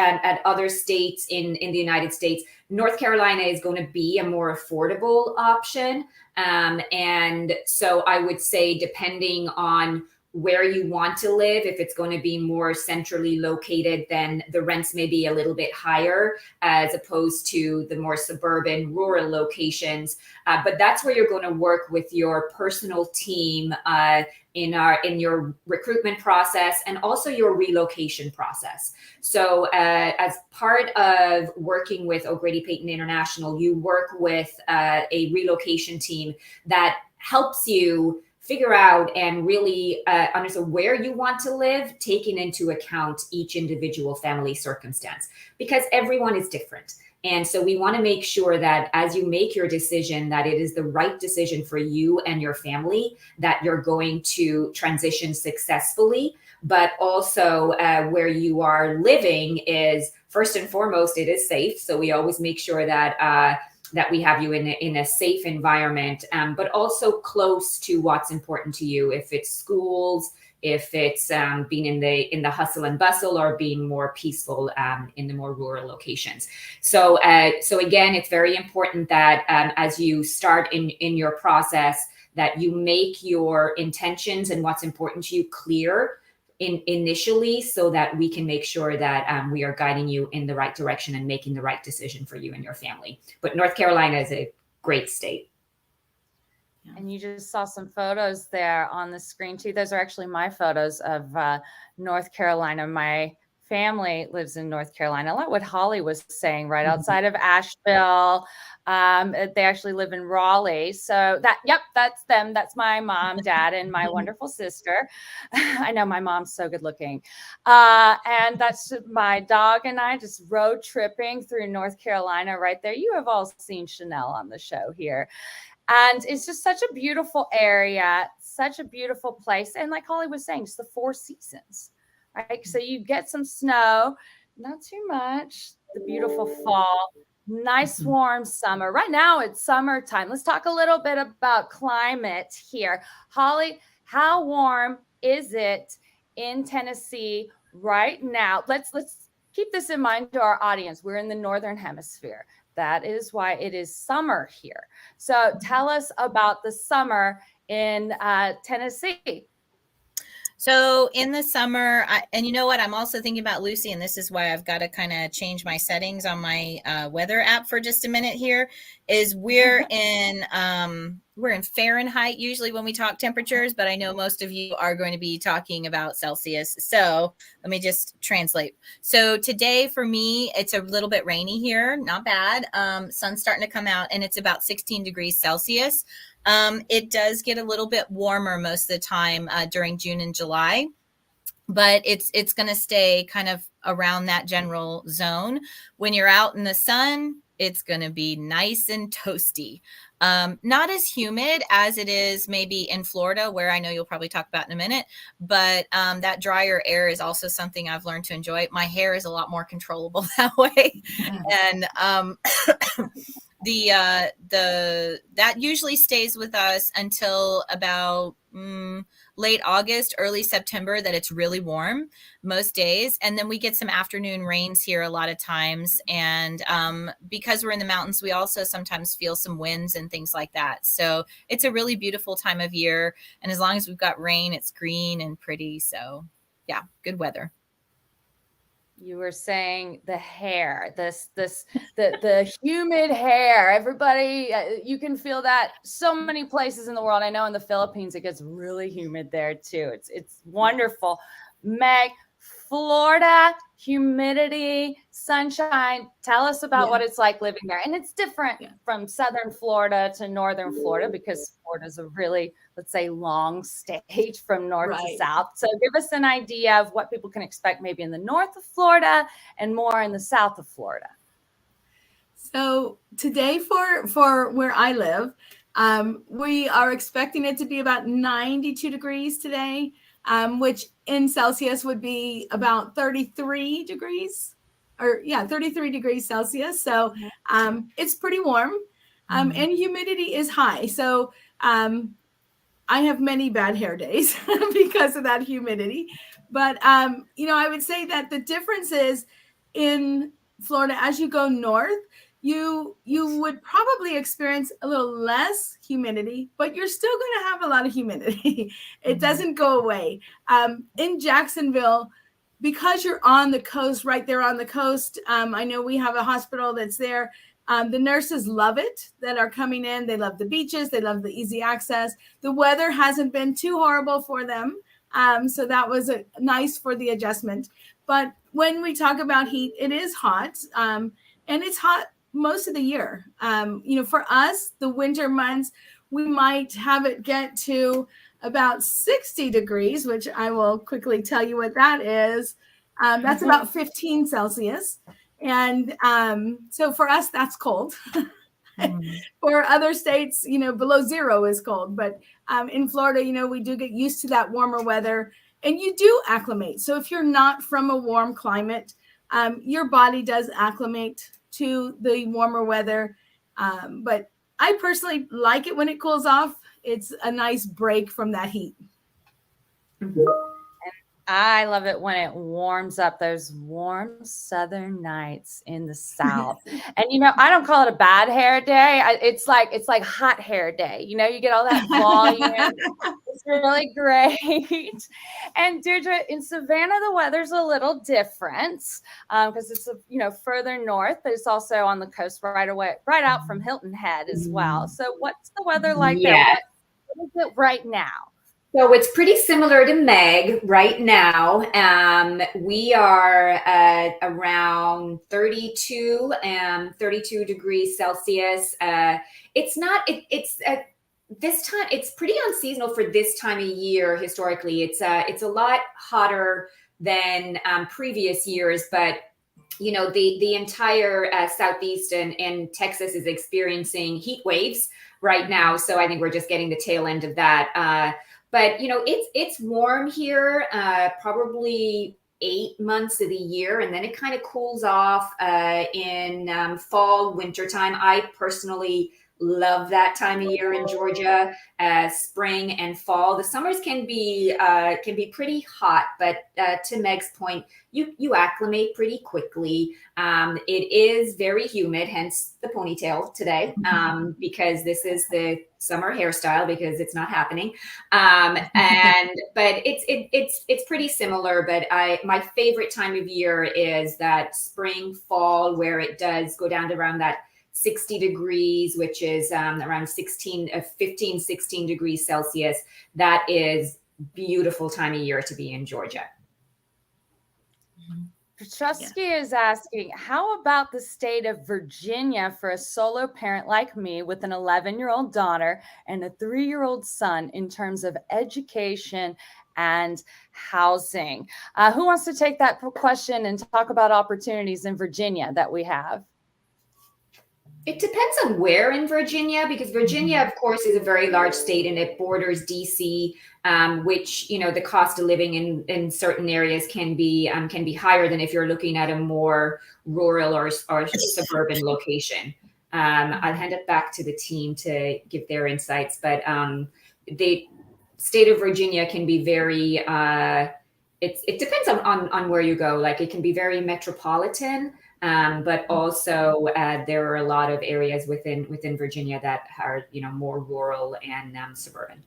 other states in the United States, North Carolina is going to be a more affordable option. And so I would say, depending on where you want to live, if it's going to be more centrally located, then the rents may be a little bit higher as opposed to the more suburban rural locations. But that's where you're going to work with your personal team in your recruitment process and also your relocation process. So as part of working with O'Grady Peyton International, you work with a relocation team that helps you figure out and really understand where you want to live, taking into account each individual family circumstance, because everyone is different. And so we want to make sure that as you make your decision, that it is the right decision for you and your family, that you're going to transition successfully, but also where you are living is, first and foremost, it is safe. So we always make sure that that we have you in a safe environment, but also close to what's important to you. If it's schools, if it's being in the hustle and bustle, or being more peaceful in the more rural locations. So again, it's very important that as you start in your process, that you make your intentions and what's important to you clear initially, so that we can make sure that we are guiding you in the right direction and making the right decision for you and your family. But North Carolina is a great state. And you just saw some photos there on the screen too. Those are actually my photos of North Carolina. My family lives in North Carolina. A lot what Holly was saying, right outside of Asheville. They actually live in Raleigh. So that's them. That's my mom, dad, and my wonderful sister. I know my mom's so good looking. And that's my dog and I just road tripping through North Carolina right there. You have all seen Chanel on the show here. And it's just such a beautiful area, such a beautiful place. And like Holly was saying, it's the 4 seasons, right? So you get some snow, not too much, the beautiful fall, nice warm summer. Right now it's summertime. Let's talk a little bit about climate here. Holly, how warm is it in Tennessee right now? Let's keep this in mind to our audience. We're in the Northern Hemisphere. That is why it is summer here. So tell us about the summer in Tennessee. So in the summer, and you know what, I'm also thinking about Lucy, and this is why I've got to kind of change my settings on my weather app for just a minute here, is we're in Fahrenheit usually when we talk temperatures, but I know most of you are going to be talking about Celsius. So let me just translate. So today for me, it's a little bit rainy here, not bad. Sun's starting to come out and it's about 16 degrees Celsius. It does get a little bit warmer most of the time during June and July, but it's going to stay kind of around that general zone. When you're out in the sun, it's going to be nice and toasty. Not as humid as it is maybe in Florida, where I know you'll probably talk about in a minute, but that drier air is also something I've learned to enjoy. My hair is a lot more controllable that way. And that usually stays with us until about late August, early September, that it's really warm most days. And then we get some afternoon rains here a lot of times. And because we're in the mountains, we also sometimes feel some winds and things like that. So it's a really beautiful time of year. And as long as we've got rain, it's green and pretty. So yeah, good weather. You were saying the hair, the humid hair. Everybody, you can feel that so many places in the world. I know in the Philippines it gets really humid there too. It's wonderful. Meg, Florida, humidity, sunshine. Tell us about what it's like living there. And it's different from southern Florida to northern Florida because Florida's a really, let's say, long state from north to south. So give us an idea of what people can expect maybe in the north of Florida and more in the south of Florida. So today for where I live, we are expecting it to be about 92 degrees today, which in Celsius would be about 33 degrees 33 degrees Celsius. So it's pretty warm and humidity is high. So I have many bad hair days because of that humidity. But, I would say that the difference is in Florida, as you go north, you would probably experience a little less humidity, but you're still going to have a lot of humidity. It doesn't go away. In Jacksonville, because you're on the coast, right there on the coast, I know we have a hospital that's there. The nurses love it that are coming in. They love the beaches. They love the easy access. The weather hasn't been too horrible for them. So that was nice for the adjustment. But when we talk about heat, it is hot. And it's hot most of the year. For us, the winter months, we might have it get to about 60 degrees, which I will quickly tell you what that is. That's about 15 Celsius. And so for us, that's cold. For other states, below zero is cold. But in Florida, we do get used to that warmer weather and you do acclimate. So if you're not from a warm climate, your body does acclimate to the warmer weather. But I personally like it when it cools off. It's a nice break from that heat. I love it when it warms up, those warm southern nights in the south. And I don't call it a bad hair day. It's like hot hair day. You get all that volume. It's really great. And Deirdre, in Savannah, the weather's a little different because it's further north, but it's also on the coast right out from Hilton Head as well. So what's the weather like there? What is it right now? So it's pretty similar to Meg right now. We are at around 32 degrees Celsius. This time, it's pretty unseasonal for this time of year. Historically, it's a lot hotter than previous years, but the entire Southeast and Texas is experiencing heat waves right now. So I think we're just getting the tail end of that. But it's warm here, probably 8 months of the year, and then it kind of cools off in fall, winter time. I personally Love that time of year in Georgia. Spring and fall. The summers can be pretty hot, but to Meg's point, you acclimate pretty quickly. It is very humid, hence the ponytail today, because this is the summer hairstyle because it's not happening. But it's pretty similar. But my favorite time of year is that spring, fall, where it does go down to around that 60 degrees, which is around 15, 16 degrees Celsius. That is beautiful time of year to be in Georgia. Petrusky is asking, how about the state of Virginia for a solo parent like me with an 11-year-old daughter and a 3-year-old son in terms of education and housing? Who wants to take that question and talk about opportunities in Virginia that we have? It depends on where in Virginia, because Virginia, of course, is a very large state and it borders DC, which, the cost of living in certain areas can be higher than if you're looking at a more rural or suburban location. I'll hand it back to the team to give their insights, but the state of Virginia can be very, it depends on where you go. Like it can be very metropolitan. But also there are a lot of areas within Virginia that are, more rural and suburban.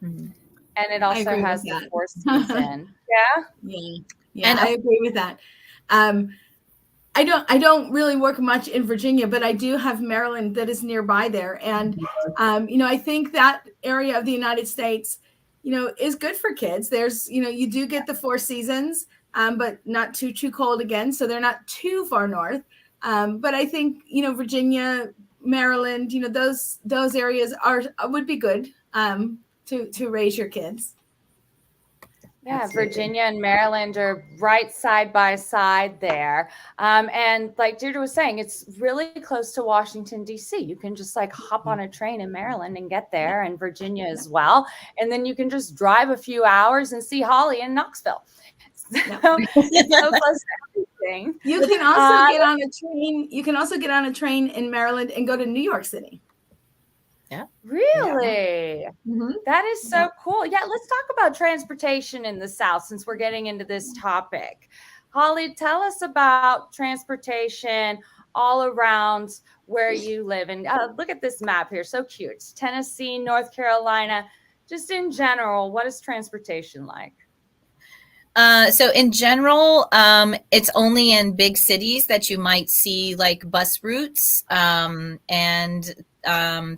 And it also has the 4 season. Yeah, and I agree with that. I don't really work much in Virginia, but I do have Maryland that is nearby there. And, I think that area of the United States, is good for kids. There's, you do get the 4 seasons. But not too cold again. So they're not too far north. But I think, Virginia, Maryland, those areas would be good to raise your kids. Yeah, absolutely. Virginia and Maryland are right side by side there. And like Deirdre was saying, it's really close to Washington, D.C. You can just hop on a train in Maryland and get there, and Virginia as well. And then you can just drive a few hours and see Holly in Knoxville. So it's so close to everything. You can also get on a train. You can also get on a train in Maryland and go to New York City. Yeah. Really? Mm-hmm. That is so cool. Yeah, let's talk about transportation in the South since we're getting into this topic. Holly, tell us about transportation all around where you live. And look at this map here. So cute. It's Tennessee, North Carolina. Just in general, what is transportation like? So in general, it's only in big cities that you might see bus routes and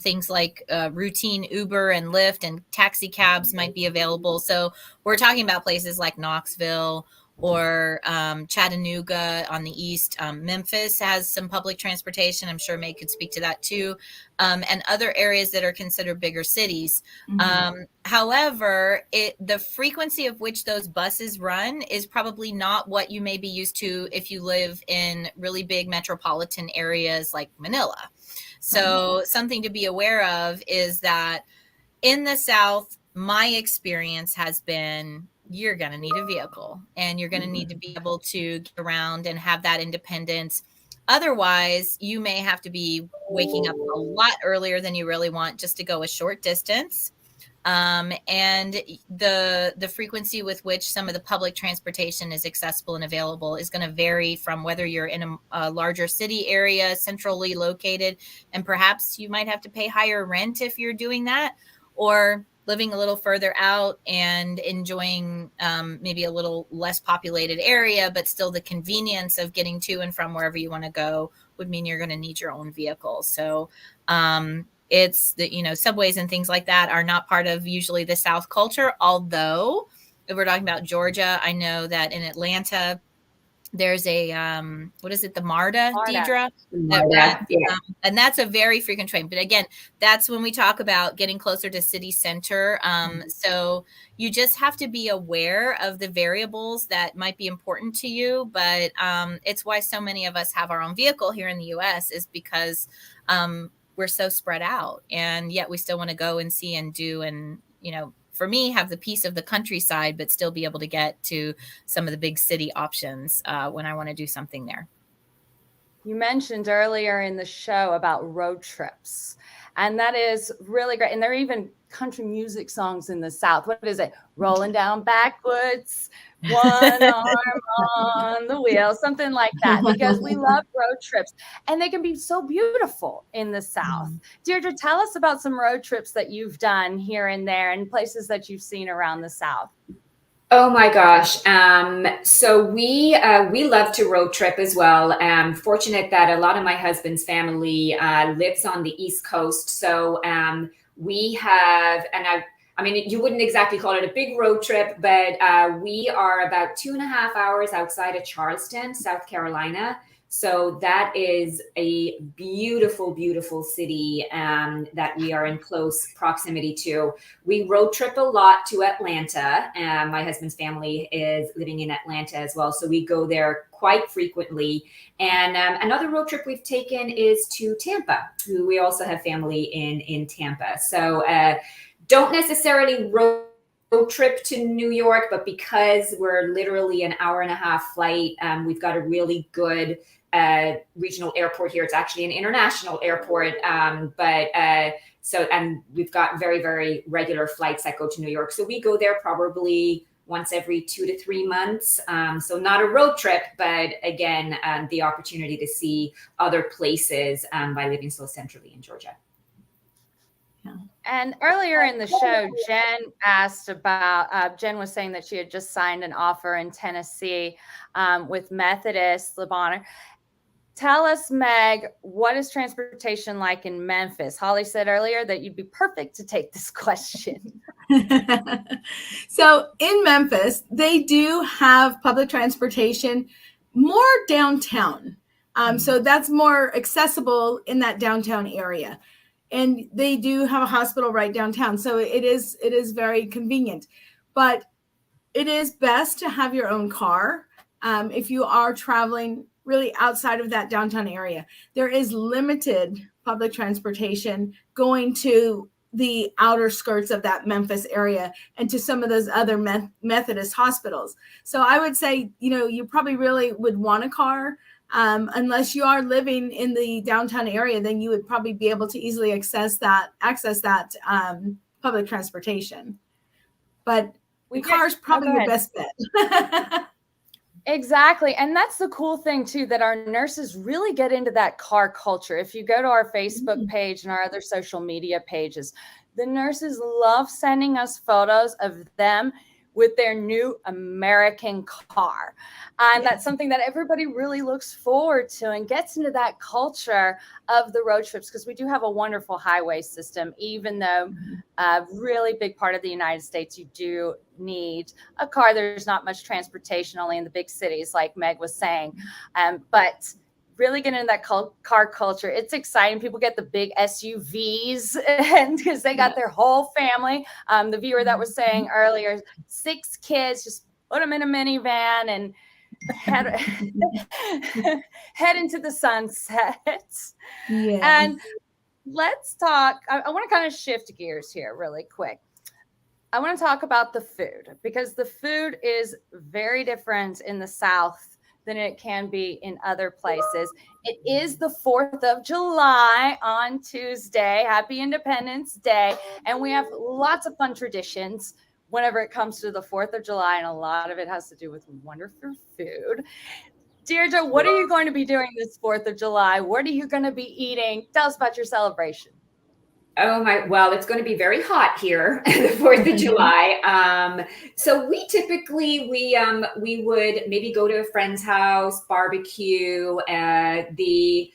things like routine Uber and Lyft and taxi cabs might be available. So we're talking about places like Knoxville or Chattanooga on the east. Memphis has some public transportation. I'm sure May could speak to that too. And other areas that are considered bigger cities. Mm-hmm. However, the frequency of which those buses run is probably not what you may be used to if you live in really big metropolitan areas like Manila. So something to be aware of is that in the South, my experience has been you're going to need a vehicle and you're going to need to be able to get around and have that independence. Otherwise, you may have to be waking up a lot earlier than you really want just to go a short distance. And the frequency with which some of the public transportation is accessible and available is going to vary from whether you're in a larger city area, centrally located, and perhaps you might have to pay higher rent if you're doing that, or living a little further out and enjoying maybe a little less populated area, but still the convenience of getting to and from wherever you want to go would mean you're going to need your own vehicle. So it's the, subways and things like that are not part of usually the South culture. Although if we're talking about Georgia, I know that in Atlanta, there's a, what is it? The MARTA, Deidre? MARTA, yeah. And that's a very frequent train. But again, that's when we talk about getting closer to city center. So you just have to be aware of the variables that might be important to you. But it's why so many of us have our own vehicle here in the U.S. is because we're so spread out. And yet we still want to go and see and do and, for me, have the piece of the countryside, but still be able to get to some of the big city options when I want to do something there. You mentioned earlier in the show about road trips, and that is really great. And there are even country music songs in the South. What is it? Rolling down backwoods, one arm on the wheel, something like that, because we love road trips and they can be so beautiful in the South. Deirdre, tell us about some road trips that you've done here and there and places that you've seen around the South. Oh my gosh. So we love to road trip as well. Fortunate that a lot of my husband's family lives on the East Coast. So we have, and I mean, you wouldn't exactly call it a big road trip, but we are about 2.5 hours outside of Charleston, South Carolina. So that is a beautiful, beautiful city that we are in close proximity to. We road trip a lot to Atlanta. My husband's family is living in Atlanta as well. So we go there quite frequently. And another road trip we've taken is to Tampa. We also have family in Tampa. So don't necessarily road trip to New York, but because we're literally an 1.5-hour flight, we've got a really good regional airport here. It's actually an international airport, and we've got very, very regular flights that go to New York. So we go there probably once every 2 to 3 months. So not a road trip, but again, the opportunity to see other places by living so centrally in Georgia. And earlier in the show, Jen asked about, Jen was saying that she had just signed an offer in Tennessee with Methodist Le Bonheur. Tell us, Meg, what is transportation like in Memphis? Holly said earlier that you'd be perfect to take this question. So in Memphis, they do have public transportation more downtown. So that's more accessible in that downtown area. And they do have a hospital right downtown. So it is very convenient. But it is best to have your own car if you are traveling really outside of that downtown area. There is limited public transportation going to the outer skirts of that Memphis area and to some of those other Methodist hospitals. So I would say, you probably really would want a car. Unless you are living in the downtown area, then you would probably be able to easily access that public transportation. But the car is probably your best bet. Exactly. And that's the cool thing, too, that our nurses really get into that car culture. If you go to our Facebook page and our other social media pages, the nurses love sending us photos of them with their new American car. And that's something that everybody really looks forward to and gets into that culture of the road trips, because we do have a wonderful highway system, even though a really big part of the United States, you do need a car. There's not much transportation, only in the big cities, like Meg was saying. But really get into that car culture. It's exciting. People get the big SUVs and because they got their whole family. The viewer that was saying earlier, 6 kids, just put them in a minivan and head into the sunset. Yes. And let's talk. I want to kind of shift gears here really quick. I want to talk about the food, because the food is very different in the South than it can be in other places. It is the 4th of July on Tuesday. Happy Independence Day. And we have lots of fun traditions whenever it comes to the 4th of July. And a lot of it has to do with wonderful food. Deirdre, what are you going to be doing this 4th of July? What are you going to be eating? Tell us about your celebration. Oh my, well, it's going to be very hot here, the 4th of July. So we typically, we would maybe go to a friend's house, barbecue, the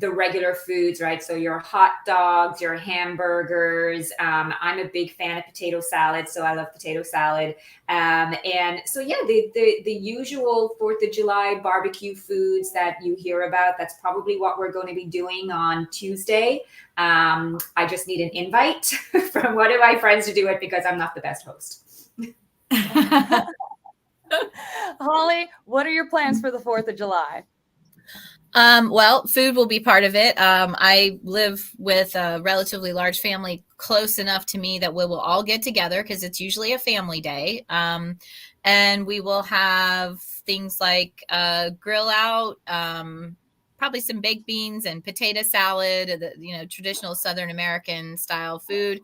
regular foods, right? So your hot dogs, your hamburgers. I'm a big fan of potato salad, so I love potato salad. And so, yeah, the usual 4th of July barbecue foods that you hear about, that's probably what we're going to be doing on Tuesday. I just need an invite from one of my friends to do it because I'm not the best host. Holly, what are your plans for the 4th of July? Well, food will be part of it. I live with a relatively large family, close enough to me that we will all get together because it's usually a family day. And we will have things like grill out, probably some baked beans and potato salad, traditional Southern American style food.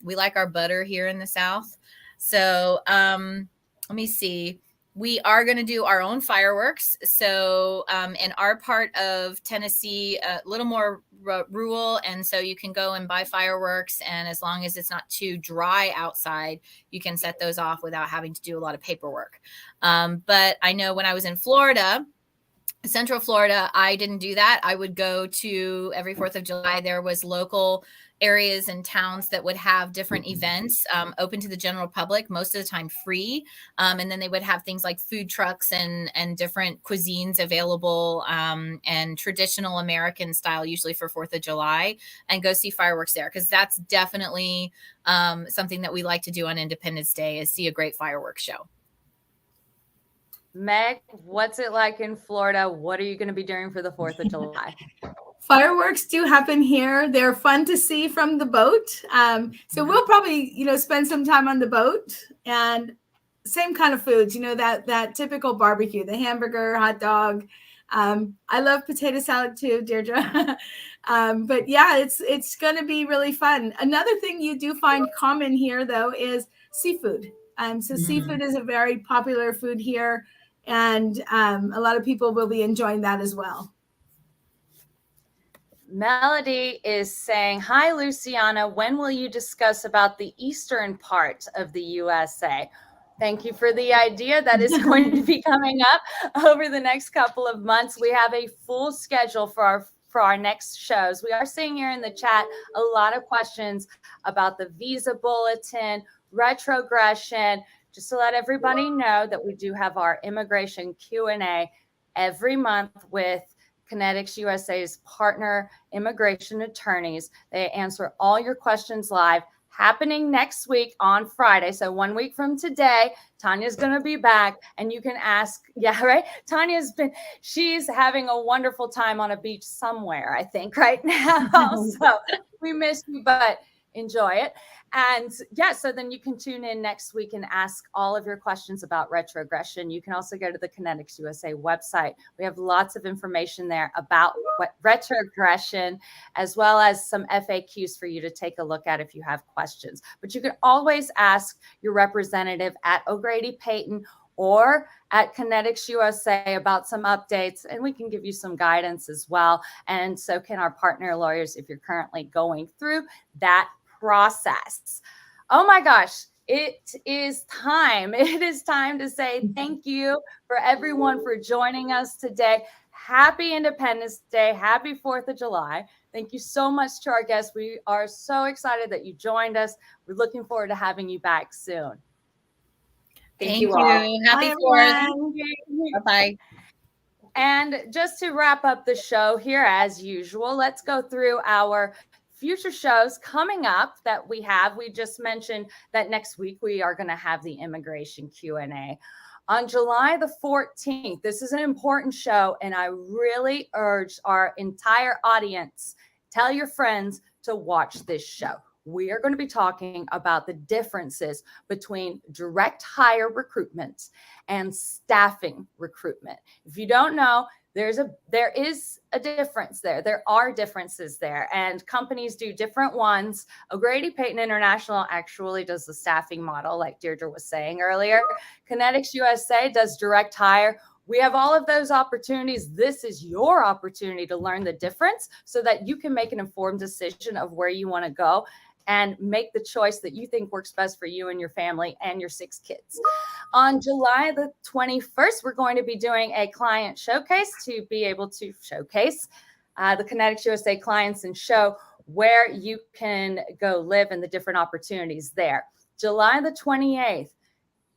We like our butter here in the South. So let me see. We are going to do our own fireworks. So in our part of Tennessee, a little more rural. And so you can go and buy fireworks. And as long as it's not too dry outside, you can set those off without having to do a lot of paperwork. But I know when I was in Florida, Central Florida, I didn't do that. I would go to every 4th of July. There was local areas and towns that would have different events open to the general public, most of the time free. And then they would have things like food trucks and different cuisines available and traditional American style, usually for 4th of July, and go see fireworks there. Because that's definitely something that we like to do on Independence Day, is see a great fireworks show. Meg, what's it like in Florida? What are you going to be doing for the 4th of July? Fireworks do happen here. They're fun to see from the boat. So we'll probably, spend some time on the boat, and same kind of foods, that typical barbecue, the hamburger, hot dog. I love potato salad too, Deirdre. But yeah, it's going to be really fun. Another thing you do find common here, though, is seafood. So seafood is a very popular food here, and a lot of people will be enjoying that as well. Melody is saying, hi, Luciana. When will you discuss about the eastern part of the USA? Thank you for the idea. That is going to be coming up over the next couple of months. We have a full schedule for our next shows. We are seeing here in the chat a lot of questions about the visa bulletin, retrogression. Just to let everybody know that we do have our immigration Q&A every month with Kinetics USA's partner immigration attorneys. They answer all your questions live, happening next week on Friday. So 1 week from today, Tanya's going to be back, and you can ask. Yeah, right. She's having a wonderful time on a beach somewhere, I think, right now. So we miss you, but enjoy it. And yeah, so then you can tune in next week and ask all of your questions about retrogression. You can also go to the Kinetics USA website. We have lots of information there about what retrogression, as well as some FAQs for you to take a look at if you have questions. But you can always ask your representative at O'Grady Peyton or at Kinetics USA about some updates, and we can give you some guidance as well. And so can our partner lawyers if you're currently going through that process. Oh my gosh, it is time. It is time to say thank you for everyone for joining us today. Happy Independence Day. Happy 4th of July. Thank you so much to our guests. We are so excited that you joined us. We're looking forward to having you back soon. Thank you all. Happy 4th. Bye-bye. And just to wrap up the show here, as usual, let's go through our future shows coming up that we have. We just mentioned that next week we are going to have the immigration Q&A. On July the 14th, this is an important show, and I really urge our entire audience, tell your friends to watch this show. We are going to be talking about the differences between direct hire recruitment and staffing recruitment. If you don't know, there is a difference there. There are differences there, and companies do different ones. O'Grady Peyton International actually does the staffing model, like Deirdre was saying earlier. Kinetics USA does direct hire. We have all of those opportunities. This is your opportunity to learn the difference so that you can make an informed decision of where you want to go and make the choice that you think works best for you and your family and your 6 kids. On July the 21st, we're going to be doing a client showcase to be able to showcase the Kinetics USA clients and show where you can go live and the different opportunities there. July the 28th,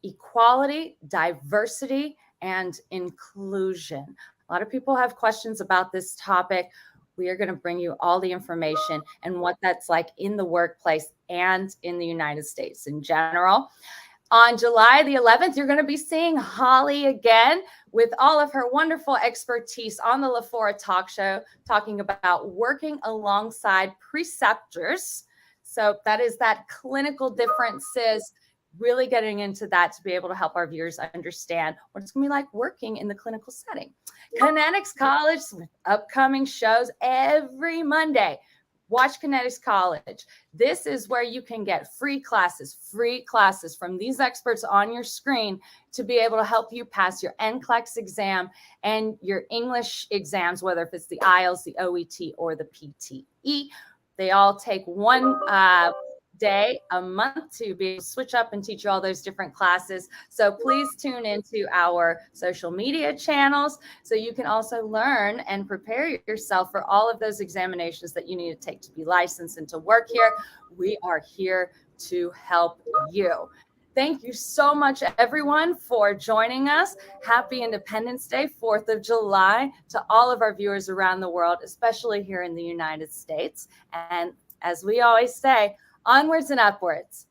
equality, diversity, and inclusion. A lot of people have questions about this topic. We are going to bring you all the information and what that's like in the workplace and in the United States in general. On July the 11th, you're going to be seeing Holly again with all of her wonderful expertise on the LaFora Talk Show, talking about working alongside preceptors. So that is that clinical differences really getting into that to be able to help our viewers understand what it's going to be like working in the clinical setting. Kinetics College, upcoming shows every Monday. Watch Kinetics College. This is where you can get free classes from these experts on your screen to be able to help you pass your NCLEX exam and your English exams, whether if it's the IELTS, the OET, or the PTE. They all take one day a month to be able to switch up and teach you all those different classes. So please tune into our social media channels so you can also learn and prepare yourself for all of those examinations that you need to take to be licensed and to work here. We are here to help you. Thank you so much, everyone, for joining us. Happy Independence Day, 4th of July, to all of our viewers around the world, especially here in the United States. And as we always say, onwards and upwards.